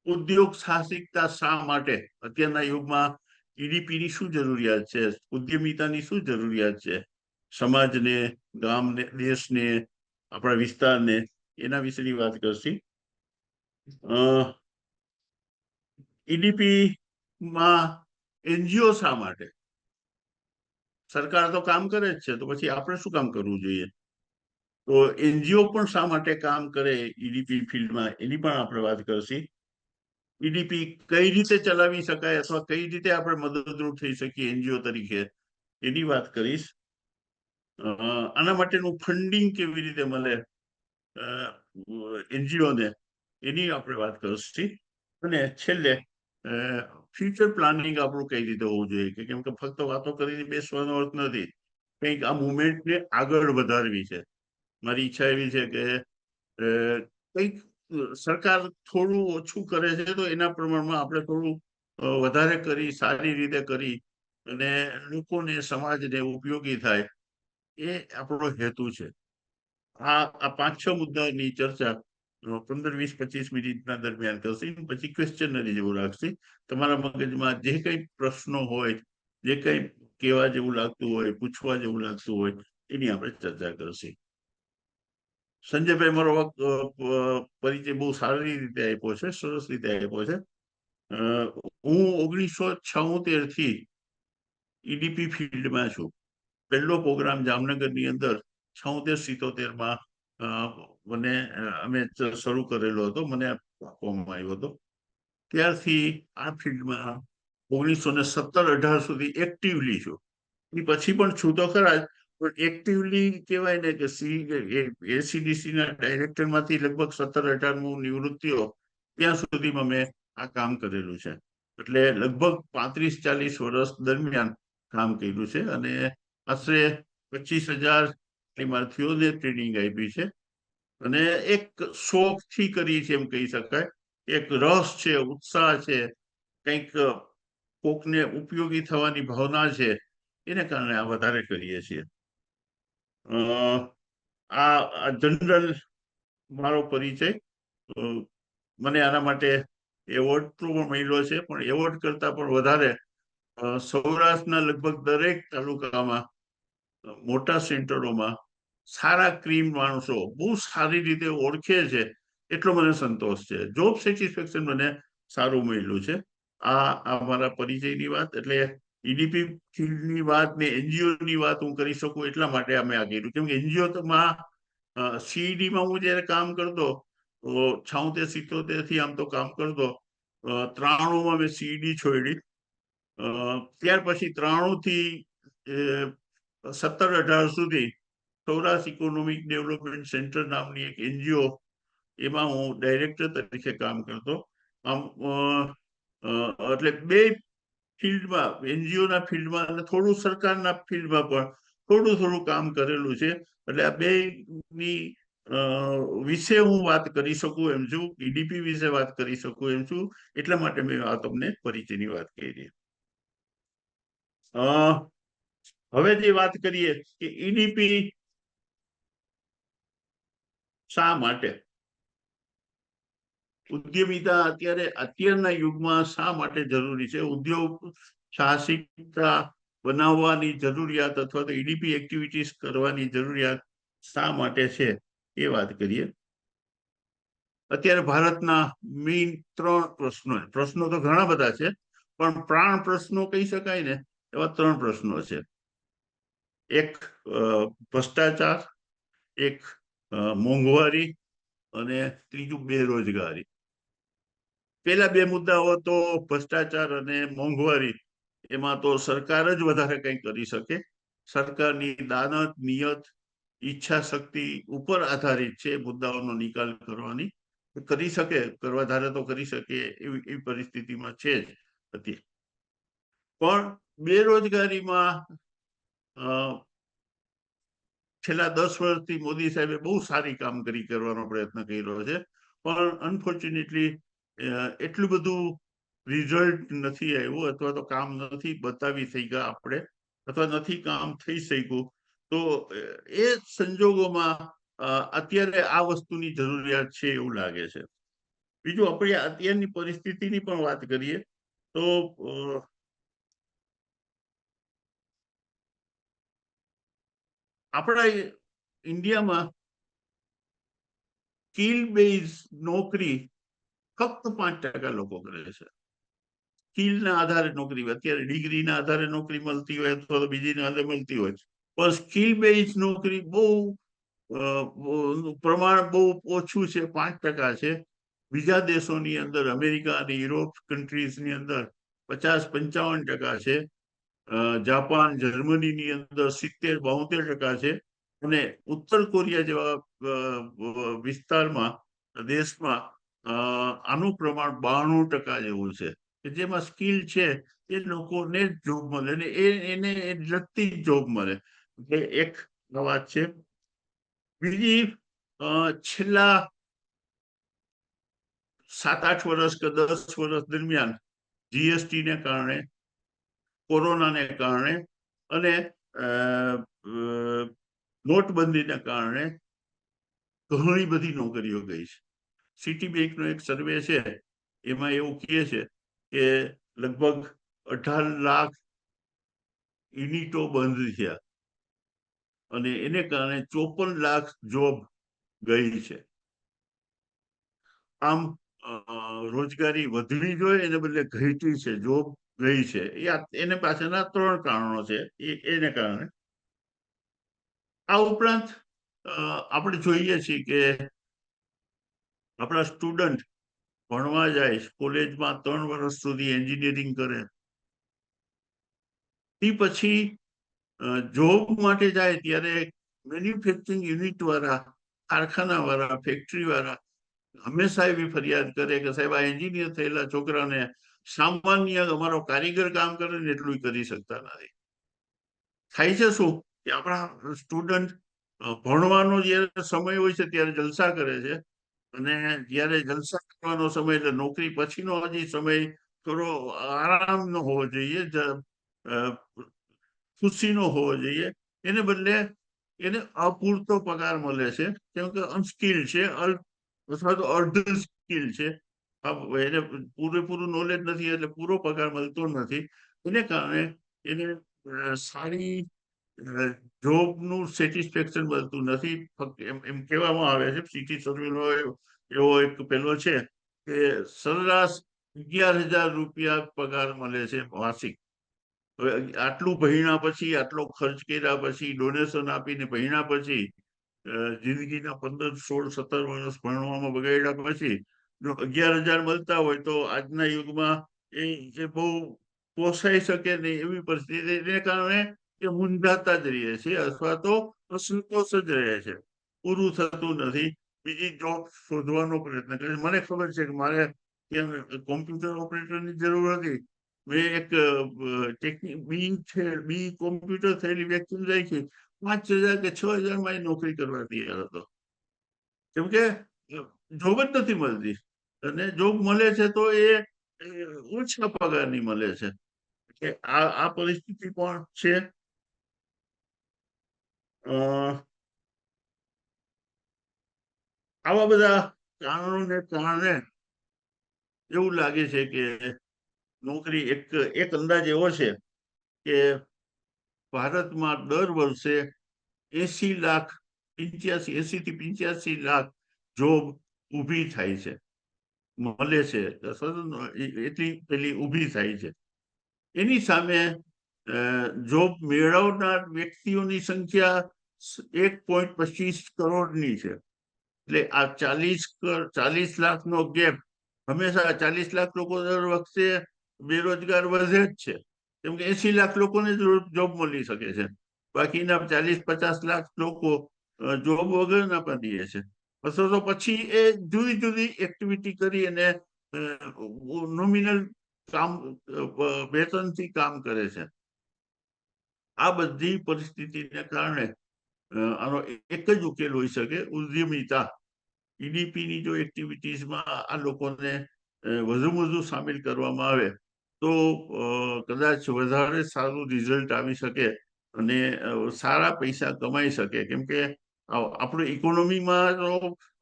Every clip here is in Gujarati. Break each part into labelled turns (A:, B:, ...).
A: ઉદ્યોગ સાહસિકતા શા માટે અત્યારના યુગમાં ઈડીપીની શું જરૂરિયાત છે, ઉદ્યમિતાની શું જરૂરિયાત છે સમાજને, ગામને, દેશને, આપણા વિસ્તારને, એના વિશેની વાત કરશી. ઈડીપી માં એનજીઓ શા માટે? સરકાર તો કામ કરે જ છે, તો પછી આપણે શું કામ કરવું જોઈએ? તો એનજીઓ પણ શા માટે કામ કરે ઈડીપી ફિલ્ડમાં, એની પણ આપણે વાત કરશી. ઈડીપી કઈ રીતે ચલાવી શકાય અથવા કઈ રીતે આપણે મદદરૂપ થઈ શકીએ એનજીઓ તરીકે, એની વાત કરીશ. આના માટેનું ફંડિંગ કેવી રીતે મળે એનજીઓને, એની આપણે વાત કરશી. અને છેલ્લે ફ્યુચર પ્લાનિંગ આપણું કઈ રીતે હોવું જોઈએ, કે કેમ કે ફક્ત વાતો કરીને બેસવાનો અર્થ નથી, કંઈક આ મુવમેન્ટને આગળ વધારવી છે. મારી ઈચ્છા એવી છે કે કંઈક સરકાર થોડું ઓછું કરે છે તો એના પ્રમાણમાં આપણે થોડું વધારે કરી, સારી રીતે કરી અને લોકોને, સમાજને ઉપયોગી થાય, એ આપણો હેતુ છે. આ 5-6 મુદ્દાની ચર્ચા 15-20-25 મિનિટના દરમિયાન કરશે, પછી ક્વેશ્ચનરી જેવું રાખશે. તમારા મગજમાં જે કઈ પ્રશ્નો હોય, જે કઈ કહેવા જેવું લાગતું હોય, પૂછવા જેવું લાગતું હોય, એની આપણે ચર્ચા કરશે. સંજયભાઈ, મારો પરિચય બહુ સારી રીતે આપ્યો છે, સરસ રીતે આપ્યો છે. હું 1976 થી ઈડીપી ફિલ્ડમાં છું. પહેલો પ્રોગ્રામ જામનગરની અંદર 76-77 મને અમે શરૂ કરેલો હતો, મને આપવામાં આવ્યો હતો. ત્યારથી આ ફિલ્ડમાં 1917-18 સુધી એક્ટિવલી છું. એ પછી પણ છું તો ખરા જ, પણ એક્ટિવલી કહેવાય ને કે એસીડીસી ના ડાયરેક્ટર માંથી લગભગ 17-18 નિવૃત્ત થયો ત્યાં સુધીમાં મેં આ કામ કરેલું છે. એટલે લગભગ 35-40 વર્ષ દરમિયાન કામ કર્યું છે અને આશરે 25,000 શરણાર્થીઓને ટ્રેનિંગ આપી છે. અને એક શોખથી કરી છે એમ કહી શકાય. એક રસ છે, ઉત્સાહ છે, કંઈક કોકને ઉપયોગી થવાની ભાવના છે, એને કારણે આ વધારે કરીએ છીએ. આ જનરલ મારો પરિચય. મને આના માટે એવોર્ડ તો મળ્યો છે, પણ એવોર્ડ કરતા પણ વધારે સૌરાષ્ટ્રના લગભગ દરેક તાલુકામાં, મોટા સેન્ટરોમાં સારા ક્રીમ માણસો બહુ સારી રીતે ઓળખે છે, એટલો મને સંતોષ છે. જોબ સેટિસ્ફેક્શન મને સારું મળ્યું છે. આ મારા પરિચયની વાત. એટલે ઈડીપી ફિલ્ડની વાત ને એનજીઓ ની વાત હું કરી શકું એટલા માટે અમે આ કર્યું, કેમ કે એનજીઓ માં સીઈડીમાં હું જયારે કામ કરતો, 76-77 થી આમ તો કામ કરતો, 93 મેં સીઈડી છોડી. ત્યાર પછી 93 થી 17-18 સુધી સૌરાષ્ટ્ર ઇકોનોમિક ડેવલપમેન્ટ સેન્ટર નામની એક એનજીઓ, એમાં હું ડાયરેક્ટર તરીકે કામ કરતો. આમ એટલે બે ફિલ્ડમાં, એનજીઓના ફિલ્ડમાં અને થોડું સરકારના ફિલ્ડમાં પણ થોડું કામ કરેલું છે. એટલે આ બે ની વિશે હું વાત કરી શકું એમ છું, ઈડીપી વિશે વાત કરી શકું એમ છું, એટલા માટે મેં આ તમને પરિચયની વાત કરી. હવે જે વાત કરીએ કે ઈડીપી શા માટે, ઉદ્યમિતા અત્યારના યુગમાં શા માટે જરૂરી છે, ઉદ્યોગ સાહસિકતા બનાવવાની જરૂરિયાત અથવા તો ઈડીપી એક્ટિવિટીઝ કરવાની જરૂરિયાત શા માટે છે, એ વાત કરીએ. અત્યારે ભારતના મેઇન 3 પ્રશ્નો તો ઘણા બધા છે, પણ પ્રાણ પ્રશ્નો કહી શકાય ને, એવા 3 પ્રશ્નો છે. એક ભ્રષ્ટાચાર, એક મોંઘવારી અને ત્રીજું બેરોજગારી. પેલા 2 મુદ્દાઓ તો ભ્રષ્ટાચાર અને મોંઘવારી, એમાં તો સરકાર જ વધારે કંઈ કરી શકે. સરકારની દાનત, નિયત, ઈચ્છા શક્તિ ઉપર આધારિત છે મુદ્દાઓનો નિકાલ કરવાની. કરી શકે, કરવા ધારે તો કરી શકે એવી પરિસ્થિતિમાં છે જ હતી. પણ બેરોજગારીમાં છેલ્લા 10 વર્ષથી મોદી સાહેબે બહુ સારી કામગીરી કરવાનો પ્રયત્ન કર્યો છે, પણ અનફોર્ચ્યુનેટલી એટલું બધું રિઝલ્ટ નથી આવ્યું, અથવા તો કામ નથી બતાવી શક્યા આપણે, અથવા નથી કામ થઈ શક્યું. તો એ સંજોગોમાં અત્યારે આ વસ્તુની જરૂરિયાત છે એવું લાગે છે. બીજું આપણે અત્યારની પરિસ્થિતિની પણ વાત કરીએ તો આપણા ઇન્ડિયામાં સ્કિલ બેઝ નોકરી ફક્ત 5% લોકો કરે છે. સ્કિલના આધારે નોકરી, અત્યારે ડિગ્રીના આધારે નોકરી મળતી હોય અથવા તો બીજીના આધારે મળતી હોય, પણ સ્કિલ બેઝ નોકરી બહુ પ્રમાણ બહુ ઓછું છે, 5% છે. બીજા દેશોની અંદર, અમેરિકા અને યુરોપ કન્ટ્રીઝની અંદર 50-55% છે. જાપાન, જર્મનીની અંદર 70-72% છે. અને ઉત્તર કોરિયા જેવા વિસ્તારમાં, દેશમાં આનું પ્રમાણ 92% જેવું છે, કે જેમાં સ્કિલ છે એ લોકોને જ જોબ મળે ને એને લગતી જ જોબ મળે. એટલે એક વાત છે. બીજી, છેલ્લા 7-8 વર્ષ કે 10 વર્ષ દરમિયાન જીએસટી ને કારણે, કોરોનાને કારણે અને નોટબંધીને કારણે ઘણી બધી નોકરીઓ ગઈ છે. સિટી બેંકનો એક સર્વે છે, એમાં એવું કહે છે કે લગભગ 18 લાખ યુનિટો બંધ થયા અને એને કારણે 54 લાખ જોબ ગઈ છે. આમ રોજગારી વધવી જોઈએ, એને બદલે ઘટી છે, જોબ ગઈ છે. એને પાછળના 3 કારણો છે. એને કારણે આ ઉપરાંત આપણે જોઈએ છીએ કે આપણા સ્ટુડન્ટ ભણવા જાય, કોલેજમાં 3 વર્ષ સુધી એન્જિનિયરિંગ કરે, તે પછી જોબ માટે જાય ત્યારે મેન્યુફેક્ચરિંગ યુનિટ વાળા, કારખાના વાળા, ફેક્ટરી વાળા હંમેશા એવી ફરિયાદ કરે કે સાહેબ, આ એન્જિનિયર થયેલા છોકરાને સામાન્ય અમારો કારીગર કામ કરે ને એટલું કરી શકતા નથી. થાય છે શું કે આપણા સ્ટુડન્ટ ભણવાનો જયારે સમય હોય છે ત્યારે જલસા કરે છે, અને જયારે જલસા કરવાનો સમય, એટલે નોકરી પછીનો હજી સમય થોડો આરામનો હોવો જોઈએ, ખુશીનો હોવો જોઈએ. એને બદલે એને અપૂરતો પગાર મળે છે, કેમ કે અનસ્કિલ છે અથવા તો અર્ધ સ્કિલ છે. એને પૂરેપૂરું નોલેજ નથી, એટલે પૂરો પગાર મળતો નથી. એને કારણે એને સારી જોબનું સેટિસ્ફેક્શન મળતું નથી. ફક્ત એમ કહેવામાં આવે છે, સિટી સર્વેનો એવો એક પેલો છે કે સરેરાશ 11,000 રૂપિયા પગાર મળે છે વાર્ષિક. હવે આટલું ભણ્યા પછી, આટલો ખર્ચ કર્યા પછી, ડોનેશન આપીને ભણ્યા પછી, જિંદગીના 15, 16, 17 વર્ષ ભણવામાં બગાડ્યા પછી જો 11,000 મળતા હોય તો આજના યુગમાં એ બહુ પોસાઈ શકે નહીં એવી પરિસ્થિતિ. એને કારણે એ મૂંઝાતા જ રહે છે, અથવા તો અસંતોષ જ રહે છે, પૂરું થતું નથી. બીજી જોબ શોધવાનો પ્રયત્ન કરે. મને ખબર છે કે મારે કોમ્પ્યુટર ઓપરેટરની જરૂર હતી. મેં એક બી કોમ્પ્યુટર થયેલી વ્યક્તિને રાખી, 5,000 કે 6,000 નોકરી કરવા તૈયાર હતો. કેમ કે જોબ જ નથી મળતી, અને જોબ મળે છે તો એ ઓછા પગારની મળે છે. કે આ પરિસ્થિતિ પણ છે. આવા બધા કારણોને કારણે એવું લાગે છે કે નોકરી, એક અંદાજ એવો છે કે ભારતમાં દર વર્ષે 80 લાખ 80 થી 85 લાખ જોબ ઊભી થાય છે, મળે છે, એટલી પેલી ઊભી થાય છે. એની સામે જોબ મેળવનાર વ્યક્તિઓની સંખ્યા 1.25 કરોડની છે. એટલે આ 40 લાખનો ગેપ, હંમેશા 40 લાખ લોકો દર વખતે બેરોજગાર વધે જ છે, કેમ કે 80 લાખ લોકોને જ જોબ મળી શકે છે. બાકીના 40-50 લાખ લોકો જોબ વગરના પડીએ છે. અથવા તો પછી એ જુદી જુદી એક્ટિવિટી કરી અને નોમિનલ કામ, વેતનથી કામ કરે છે. આ બધી પરિસ્થિતિને કારણે આનો એક જ ઉકેલ હોઈ શકે, ઉદ્યમિતા. ઈડીપીની જો એક્ટિવિટીઝમાં આ લોકોને વધુ સામેલ કરવામાં આવે તો કદાચ વધારે સારું રિઝલ્ટ આવી શકે અને સારા પૈસા કમાઈ શકે. કેમ કે આપણું ઇકોનોમીમાં તો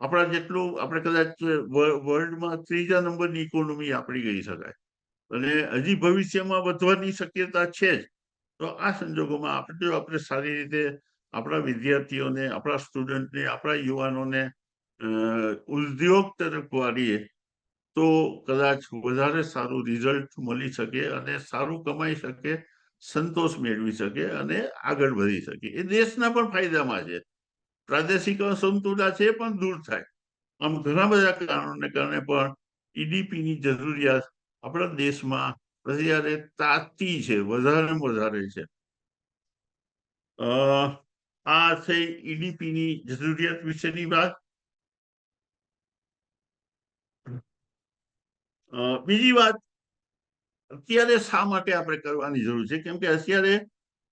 A: આપણા જેટલું આપણે કદાચ વર્લ્ડમાં 3જા નંબરની ઇકોનોમી આપણી કહી શકાય, અને હજી ભવિષ્યમાં વધવાની શક્યતા છે જ. તો આ સંજોગોમાં આપણે સારી રીતે આપણા વિદ્યાર્થીઓને, આપણા સ્ટુડન્ટને, આપણા યુવાનોને ઉદ્યોગ તરફ વાળીએ તો કદાચ વધારે સારું રિઝલ્ટ મળી શકે અને સારું કમાઈ શકે, સંતોષ મેળવી શકે અને આગળ વધી શકે. એ દેશના પણ ફાયદામાં છે. પ્રાદેશિક અસમતુલા છે પણ દૂર થાય. આમ ઘણા બધા કારણોને કારણે પણ ઈડીપીની જરૂરિયાત આપણા દેશમાં અત્યારે તાતી છે, વધારેમાં વધારે છે. આ થઈ ઈડીપીની જરૂરિયાત વિશેની વાત. બીજી વાત, અત્યારે શા માટે આપણે કરવાની જરૂર છે? કેમ કે અત્યારે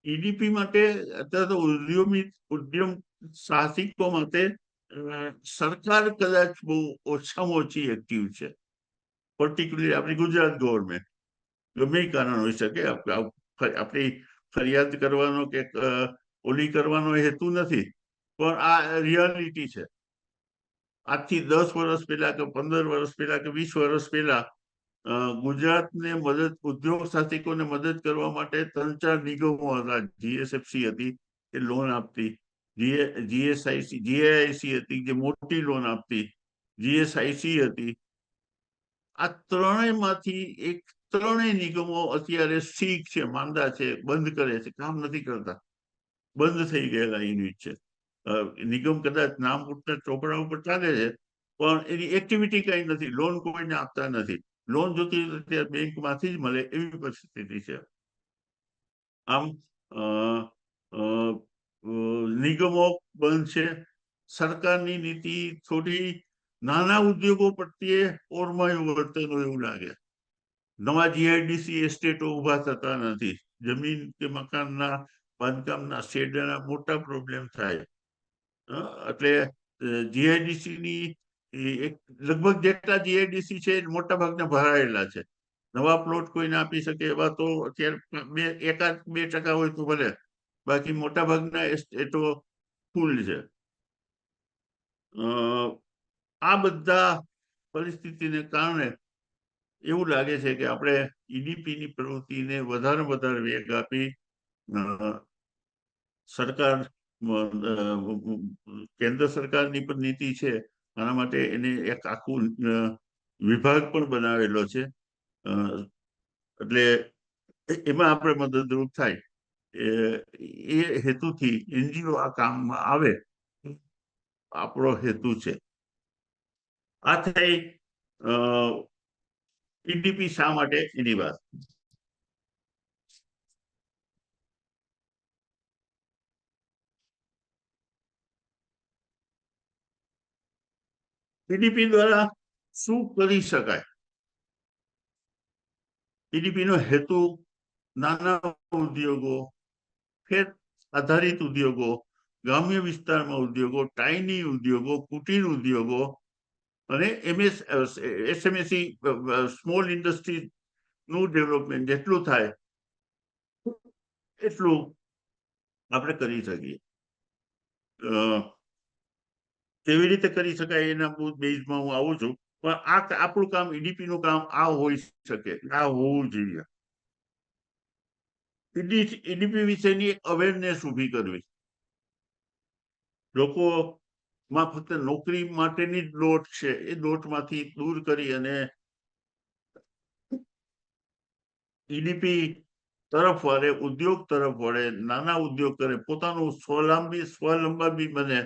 A: ઈડીપી માટે અત્યારે તો ઉદ્યમ સાહસિકો માટે સરકાર કદાચ બહુ ઓછામાં ઓછી એક્ટિવ છે, પર્ટિક્યુલરલી આપણી ગુજરાત ગવર્મેન્ટ. ગમે કારણ હોઈ શકે, આપણી ફરિયાદ કરવાનો કે ઓલી કરવાનો હેતુ નથી, પણ આ રિયાલિટી છે. આજથી 10 વર્ષ પહેલા કે 15 વર્ષ પહેલા કે 20 વર્ષ પહેલા ગુજરાતને મદદ, ઉદ્યોગ સાહસિકોને મદદ કરવા માટે 3-4 નિગમો હતા. જીએસએફસી હતી એ લોન આપતી, જીએઆઈસી હતી જે મોટી લોન આપતી, જીએસઆઈસી હતી. આ ત્રણેયમાંથી ત્રણેય નિગમો અત્યારે સીક છે, માંદા છે, બંધ કરે છે, કામ નથી કરતા, બંધ થઈ ગયેલા યુનિટ છે. નિગમ કદાચ નામ ઉઠતા ચોપડા ઉપર ચાલે છે, પણ એની એક્ટિવિટી કઈ નથી. લોન કોઈને આપતા નથી. લોન જોતી અત્યારે બેંકમાંથી જ મળે એવી પરિસ્થિતિ છે. આમ નિગમો બંધ છે. સરકારની નીતિ થોડી નાના ઉદ્યોગો પ્રત્યે ઓરમાયું વર્તન હોય એવું લાગે. નવા જીઆઈડીસી એસ્ટેટો ઉભા થતા નથી. જમીન કે મકાનના બાંધકામના શેડના મોટા પ્રોબ્લેમ થાય. એટલે જીઆઈડીસીની લગભગ જેટલા જીઆઈડીસી છે મોટા ભાગના ભરાયેલા છે. નવા પ્લોટ કોઈને આપી શકે એવા તો અત્યારે 1-2% હોય તો ભલે, બાકી મોટા ભાગના એસ્ટેટો ફૂલ છે. આ બધા પરિસ્થિતિને કારણે એવું લાગે છે કે આપણે ઈડીપીની પ્રવૃત્તિને વધારે વેગ આપી સરકાર, કેન્દ્ર સરકારની પણ નીતિ છે આના માટે. એને એક આખું વિભાગ પણ બનાવેલો છે, એટલે એમાં આપણે મદદરૂપ થાય એ હેતુથી એનજીઓ આ કામમાં આવે, આપણો હેતુ છે. આ થઈ ઈડીપી શા માટે એની વાત. ઈડીપી દ્વારા શું કરી શકાય? ઈડીપીનો હેતુ નાના ઉદ્યોગો, ખેત આધારિત ઉદ્યોગો, ગ્રામ્ય વિસ્તારમાં ઉદ્યોગો, ટાઈની ઉદ્યોગો, કુટીર ઉદ્યોગો અને એસએમએસી સ્મોલ ઇન્ડસ્ટ્રી નું ડેવલપમેન્ટ જેટલું થાય એટલું આપણે કરી શકીએ. કેવી રીતે કરી શકાય એના બેઝમાં હું આવું છું, પણ આપણું કામ, ઈડીપી નું કામ આ હોઈ શકે, આ હોવું જોઈએ. ઈડીપી વિશેની અવેરનેસ ઊભી કરવી. લોકોમાં ફક્ત નોકરી માટેની જ દોટ છે, એ દોટમાંથી દૂર કરી અને ઈડીપી તરફ વળે, ઉદ્યોગ તરફ વળે, નાના ઉદ્યોગ કરે, પોતાનું સ્વલંબી બને,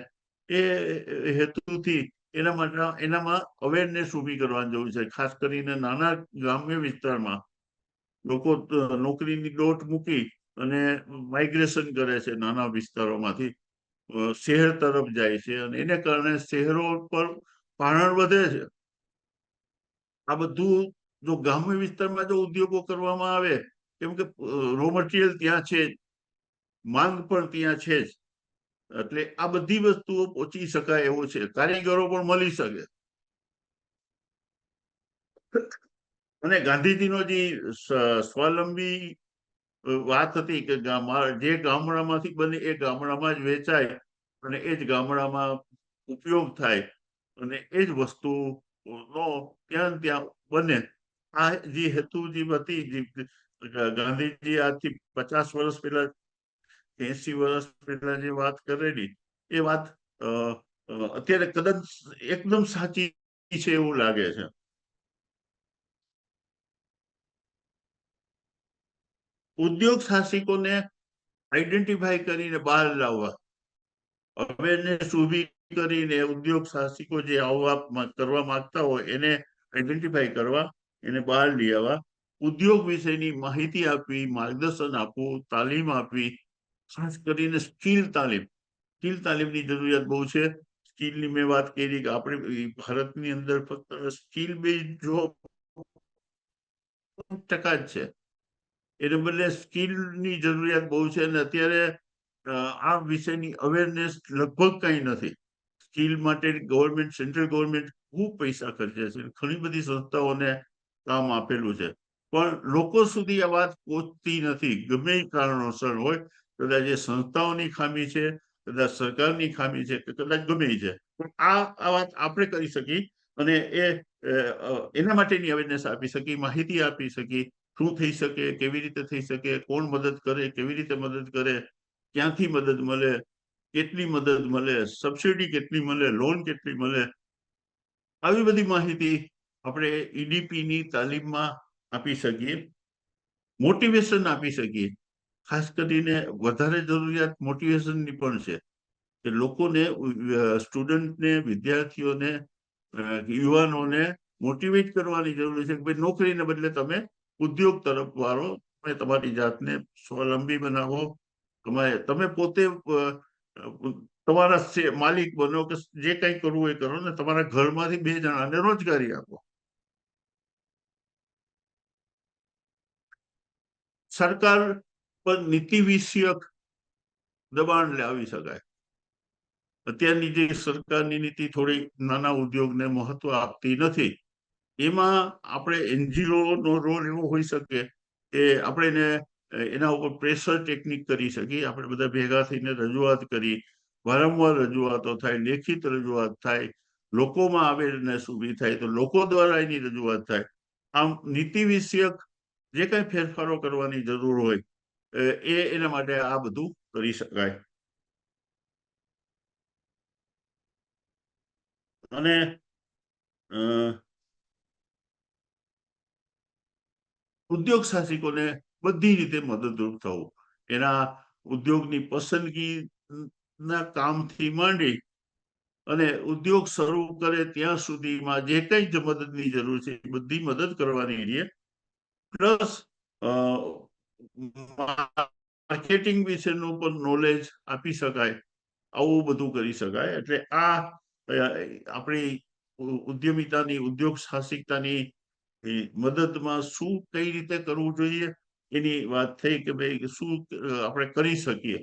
A: એ હેતુથી એનામાં અવેરનેસ ઊભી કરવાની જરૂર છે. ખાસ કરીને નાના ગ્રામ્ય વિસ્તારમાં લોકો નોકરીની દોટ મૂકી અને માઇગ્રેશન કરે છે, નાના વિસ્તારોમાંથી શહેર તરફ જાય છે, અને એને કારણે શહેરો પર ભારણ વધે છે. આ બધું જો ગ્રામ્ય વિસ્તારમાં જો ઉદ્યોગો કરવામાં આવે, કેમ કે રો મટીરિયલ ત્યાં છે, માંગ પણ ત્યાં છે જ, એટલે આ બધી વસ્તુઓ પહોંચી શકાય એવો છે. કારીગરો પણ મળી શકે. અને ગાંધીજીનો જે સ્વાવલંબી વાત હતી કે જે ગામડામાંથી બને એ ગામડામાં જ વેચાય, અને એ જ ગામડામાં ઉપયોગ થાય અને એ જ વસ્તુનો ત્યાં ત્યાં બને. આ જે હેતુજી હતી, જે ગાંધીજી આજથી 50 વર્ષ પહેલા 80 વર્ષ પહેલા જે વાત કરેલી, એ વાત અત્યારે કદાચ એકદમ સાચી છે એવું લાગે છે. ઉદ્યોગ સાહસિકોને આઈડેન્ટિફાઈ કરીને બહાર લાવવા, અવેરનેસ ઊભી કરીને ઉદ્યોગ સાહસિકો જે આવવા કરવા માંગતા હોય એને આઈડેન્ટિફાઈ કરવા, એને બહાર લઈ આવવા, ઉદ્યોગ વિશેની માહિતી આપવી, માર્ગદર્શન આપવું, તાલીમ આપવી, ખાસ કરીને સ્કિલ તાલીમ. સ્કિલ તાલીમની જરૂરિયાત બહુ છે. સ્કિલની મેં વાત કરી કે આપણે ભારતની અંદર ફક્ત સ્કિલ બેઝ જોબ 5% જ છે. એને બદલે સ્કિલની જરૂરિયાત બહુ છે અને અત્યારે આ વિષયની અવેરનેસ લગભગ કઈ નથી. સ્કિલ માટે ગવર્મેન્ટ, સેન્ટ્રલ ગવર્મેન્ટ ખૂબ પૈસા ખર્ચે છે, ઘણી બધી સંસ્થાઓને કામ આપેલું છે, પણ લોકો સુધી આ વાત પહોંચતી નથી. ગમે એ કારણોસર હોય, કદાચ એ સંસ્થાઓની ખામી છે, કદાચ સરકારની ખામી છે, કે કદાચ ગમે છે, પણ આ વાત આપણે કરી શકીએ અને એના માટેની અવેરનેસ આપી શકીએ, માહિતી આપી શકીએ, શું થઈ શકે, કેવી રીતે થઈ શકે, કોણ મદદ કરે, કેવી રીતે મદદ કરે, ક્યાંથી મદદ મળે, કેટલી મદદ મળે, સબસિડી કેટલી મળે, લોન કેટલી મળે, આવી બધી માહિતી આપણે ઈડીપીની તાલીમમાં આપી શકીએ. મોટિવેશન આપી શકીએ. ખાસ કરીને વધારે જરૂરિયાત મોટિવેશનની પણ છે કે લોકોને, સ્ટુડન્ટને, વિદ્યાર્થીઓને, યુવાનોને મોટિવેટ કરવાની જરૂર છે કે ભાઈ નોકરીને બદલે તમે ઉદ્યોગ તરફ વાળો, તમે તમારી જાતને સ્વાવલંબી બનાવો, તમે પોતે તમારા માલિક બનો, કે જે કંઈ કરવું એ કરો ને તમારા ઘરમાંથી 2 જણાને રોજગારી આપો. સરકાર પર નીતિ વિષયક દબાણ લાવી શકાય. અત્યારની જે સરકારની નીતિ થોડી નાના ઉદ્યોગને મહત્વ આપતી નથી. એમાં આપણે NGO નો રોલ એવો હોઈ શકે કે આપણે એના ઉપર પ્રેશર ટેકનિક કરી શકીએ. આપણે બધા ભેગા થઈને રજૂઆત કરી, વારંવાર રજૂઆતો થાય, લેખિત રજૂઆત થાય, લોકોમાં અવેરનેસ ઊભી થાય, તો લોકો દ્વારા એની રજૂઆત થાય. આમ નીતિ વિષયક જે કઈ ફેરફારો કરવાની જરૂર હોય એના માટે આ બધું કરી શકાય. અને ઉદ્યોગ સાહસિકોને બધી રીતે મદદરૂપ થવું, એના ઉદ્યોગની પસંદગીના કામથી માંડી અને ઉદ્યોગ શરૂ કરે ત્યાં સુધીમાં જે કઈ જ મદદની જરૂર છે એ બધી મદદ કરવાની છે. પ્લસ માર્કેટિંગ વિશેનું પણ નોલેજ આપી શકાય, આવું બધું કરી શકાય. એટલે આ આપણી ઉદ્યમિતાની, ઉદ્યોગ સાહસિકતાની મદદમાં શું કઈ રીતે કરવું જોઈએ એની વાત થઈ કે ભાઈ શું આપણે કરી શકીએ.